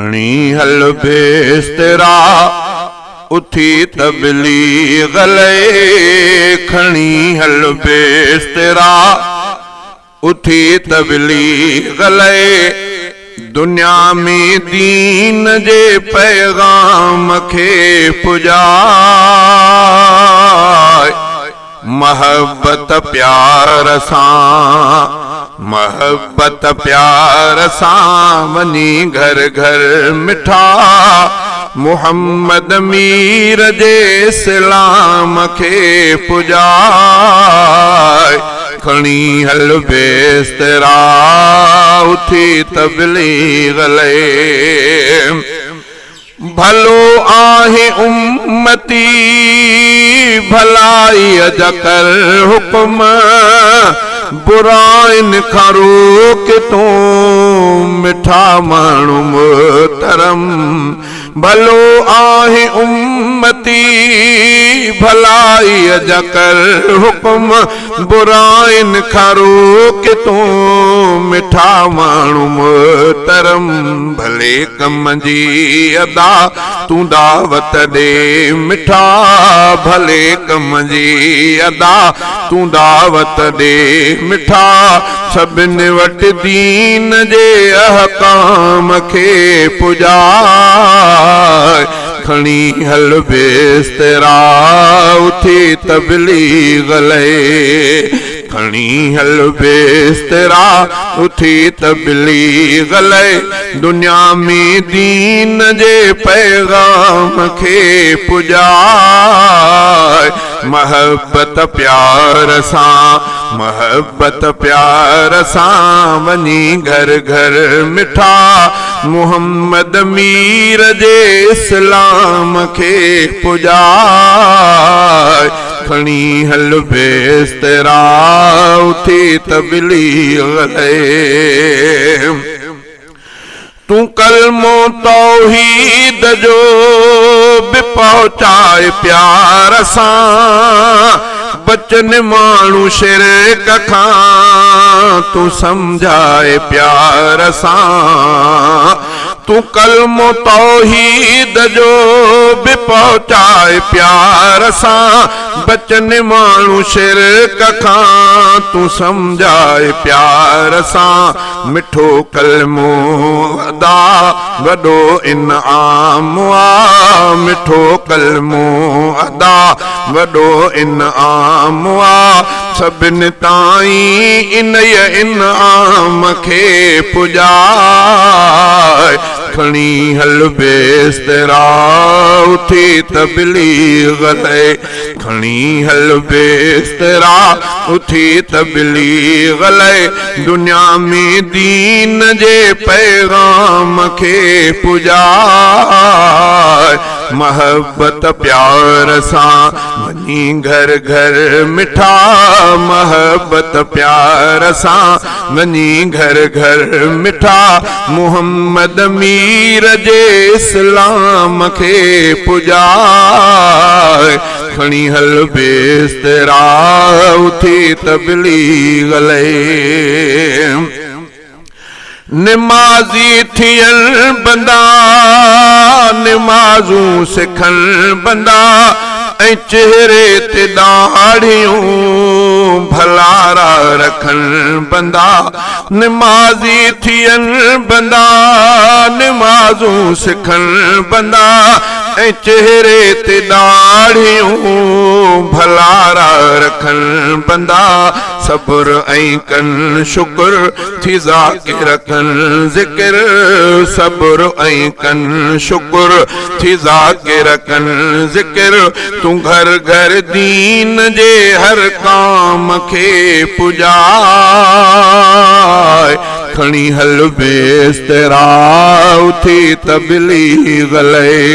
खणी हल बेस्तरा उथी तबलीग लए, खणी हल बेस्तरा उथी तबलीग लए। दुनिया में दीन जे पैगाम के पुजाए। मोहब्बत प्यार सां, मोहब्बत प्यार सां वनी घर घर मिठा। मुहम्मद मीर जे इस्लाम के पुजाए। खणी हल बेस्तरा उथी तबलीग लए। भलो आहे उम्मती भलाई जा कर हुक्म, बुराइन खां रोक तूं मिठा माण्हू मोहतरम। भलो आहे उम्मती भलाई जा कर हुक्म, बुराइन खां रोक तूं मिठा माण्हू मोहतरम। भले कम जी अदा तूं दावत दे मिठा, भले कम जी अदा तूं दावत दे मिठा। सभिनी वटि दीन जे अहकाम के पुजाए। खणी हल बेस्तरा उथी तबलीग लए, खणी हल बेस्तरा उथी तबलीग लए। दुनिया में दीन जे पैगाम के पुजाए। मोहब्बत प्यार सां, मोहब्बत प्यार सां वनी घर घर मिठा। मुहम्मद मीर जे इस्लाम के पुजाए। खणी हल बेस्तरा उथी तबलीग लए। तू कलमो तौहीद जो भी पहुंचाए प्यार सां। बचन माण्हू शिरक खां तू समझाए प्यार सां। तू कलमो तौहीद जो भी पहुंचाए प्यार सां। बचन माण्हू शिरक खां तू समझाए प्यार सां। मिठो कलमो अदा वॾो इनाम आ, मिठो कलमो अदा वॾो इनाम आ। सभिनी ताईं इन इनाम के पुजाए। खणी हल बेस्तरा उथी तबलीग लए, खणी हल बेस्तरा उथी तबलीग लए। दुनिया में दीन जे पैगाम के पुजाए। मोहब्बत प्यार सां वनी घर घर मिठा, मोहब्बत प्यार सां वनी घर घर मिठा। मुहम्मद मीर जे इस्लाम के पुजाए। खणी हल बेस्तरा उथी तबलीग लए। निमाज़ी थियन बंदा, निमाज़ूं सिखन बंदा। ऐं चेहरे ते दाढ़ियूं भलारा रखन बंदा। निमाज़ी थियन बंदा, निमाज़ूं सिखन बंदा। ऐं चेहरे ते दाढ़ियूं भलारा रखन बंदा। सब्र ऐं कन शुक्र थी ज़ाकिर कन ज़िक्र। सब्र ऐं कन शुक्र थी ज़ाकिर कन ज़िक्र। तू घर घर दीन जे हर काम के पुजाए। खणी हल बेस्तरा उथी तबलीग लए,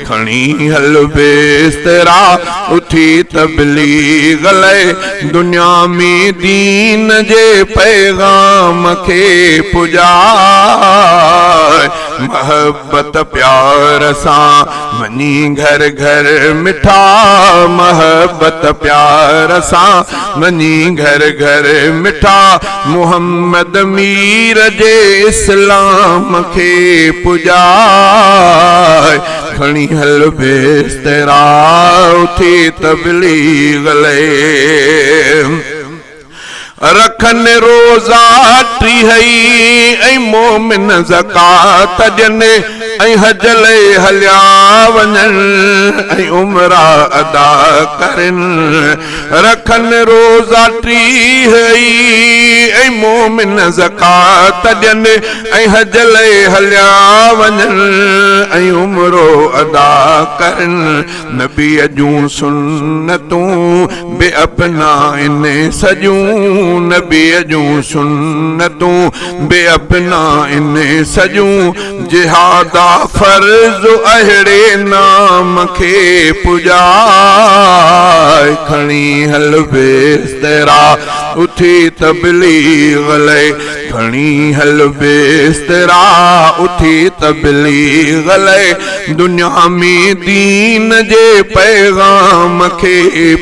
खणी हल बेस्तरा उथी तबलीग लए। दुनिया में दीन जे पैगाम के पुजाए। मोहब्बत प्यार सां वञी घर घर मिठा मोहब्बत प्यार सां वञी घर घर मिठा मोहम्मद मीर जे इस्लाम खे पुॼाए खणी हल बेस्तरा उथी तबलीग ले रखन रोज़ा टीहई ऐं मोमिन ज़कात ॾियनि ऐं हज ले हलिया वञनि ऐं उमरा अदा करनि रखन रोज़ा टीहई ऐं मोमिन ज़कात ॾियनि ऐं हज ले हलिया वञनि ऐं उमरो अदा करनि नबीअ जूं सुन्नतूं बे अपनाइनि सजूं नबीअ जूं सुन्नतूं बे अपनाइनि सजूं जिहादा फर्ज़ अहिड़े नाम खे पुॼाए खणी हल बेस्तरा उथी तबलीग ले खणी हल बेस्तरा उथी तबलीग ले दुनिया में दीन जे पैगाम खे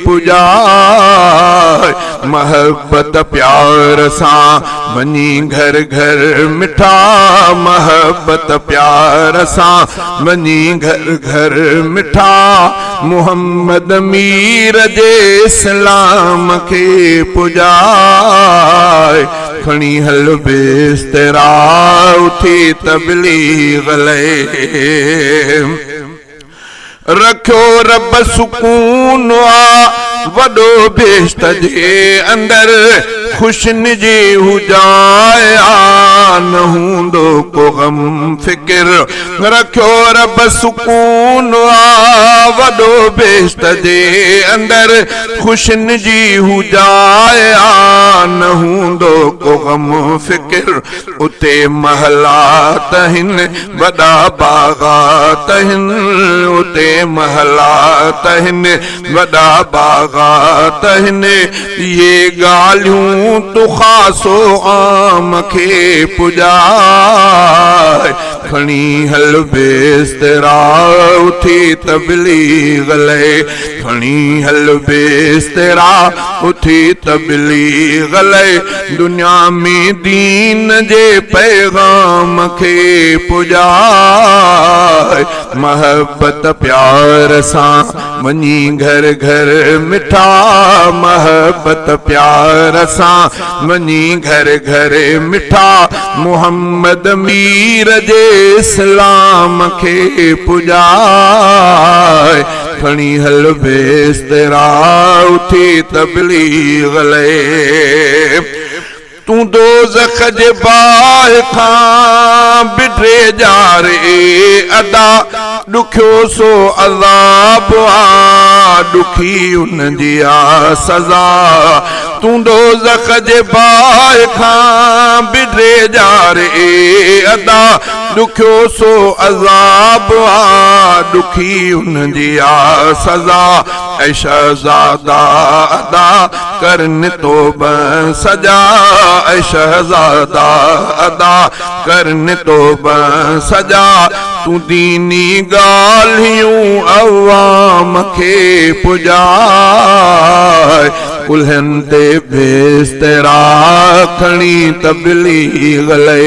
पुॼाए मोहब्बत प्यार सां वञी घर घर मिठा मोहब्बत प्यार सां वञी घर घर मिठा मोहम्मद मीर जे इस्लाम खे पुॼाए खणी हल बेस्तरा उथी तबलीग ले रखियो रब सुकून वॾो बेश्त जे अंदर खुशन जी हुजाया न हूंदो को गम फिक्र रखियो रब सुकून वॾो बेश्त जे अंदर खुशन जी हुजाया न हूंदो को गम फिक्र उते महलात आहिनि वॾा बाग़ात आहिनि उते महलात आहिनि वॾा बाग़ात आहिनि ये ॻाल्हियूं तू ख़ासो आम खे पुॼाए खणी हल बेस्तरा उथी तबलीग ले खणी हल बेस्तरा उथी तबलीग ले दुनिया में दीन जे पैगाम खे पुॼाए मोहब्बत प्यार सां वञी घर घर मिठा मोहब्बत प्यार सां वञी घर घर मिठा मोहम्मद मीर जे इस्लाम खे पुॼाए खणी हल बेस्तरा उथी तबलीग ले तू दोज़ख जे बाहि खां बिठे जारे अदा ॾुखियो सो अज़ाब आ ॾुखी उन जी आ सज़ा तू दोज़ख जे बाहि खां बिठे जारे अदा ॾुखियो सो अज़ाब आ ॾुखी उन जी आ सज़ा ऐ शहज़ादा अदा करन तौबा सजा ऐ शहज़ादा अदा करन तौबा सजा तू दीनी ॻाल्हियूं अवाम खे पुॼाए कुल्हनि ते बेस्तरा खणी तबलीग ले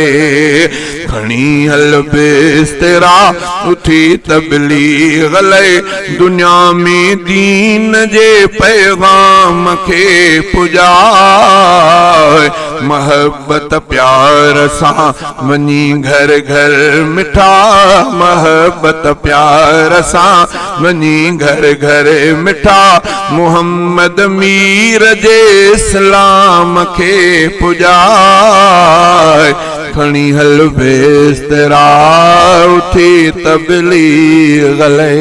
खणी हल बेस्तरा उथी तबलीग ले दुनिया में दीन जे पैगाम खे पुॼाए मोहब्बत प्यार सां वञी घर घर मिठा मोहब्बत प्यार सां वञी घर घर मिठा मोहम्मद मीर जे इस्लाम खे पुॼाए खणी हल बेस्तरा उथी तबलीग ले